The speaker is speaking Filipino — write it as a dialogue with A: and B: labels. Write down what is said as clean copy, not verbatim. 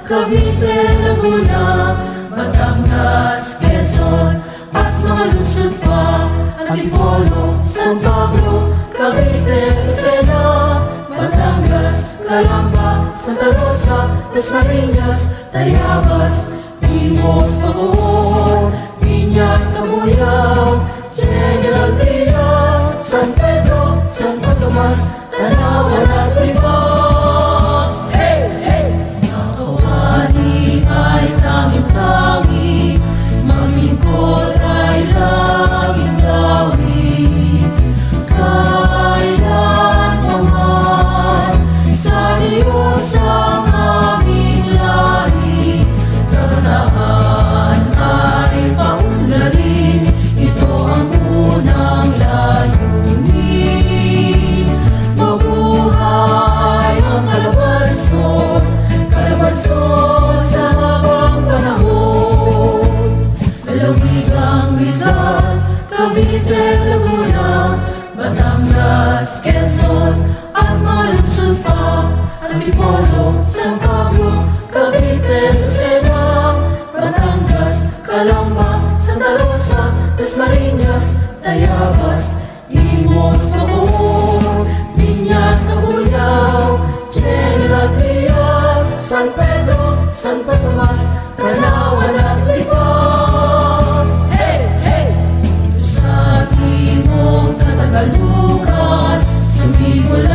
A: Cavite, Laguna, Batangas, Quezon, at mga lungsod pa, Antipolo, San Pablo, Cavite, Lucena, Batangas, Calamba, Santa Rosa, Dasmariñas, Tayabas, Limos, Bacoor, Piña, Cabuyao, General Trias, San Pedro, Santo Tomas, Tanawan at Libang. Hey, hey! Nakawani ay tanging-tangi, maglingkod ay laging gawin. Kailan pa man sa Diyos ang aming lahi, kabataan ay paunlarin, ito ang unang layunin. Mabuhay ang Calabarzon, Calabarzon sa habang panahon. Lalawigang Rizal, Cavite, Laguna, Batangas, Quezon, at mga lungsod pa, Antipolo, San Pablo, Cavite, Lucena, Batangas, Calamba, Santa Rosa, Dasmariñas, Tayabas, Limos, Bacoor, Piña, Cabuyao, General Trias, San Pedro, Santo Tomas, Tanawan at Libang. Hey, hey! Ito sa timog Katagalugan, sumibol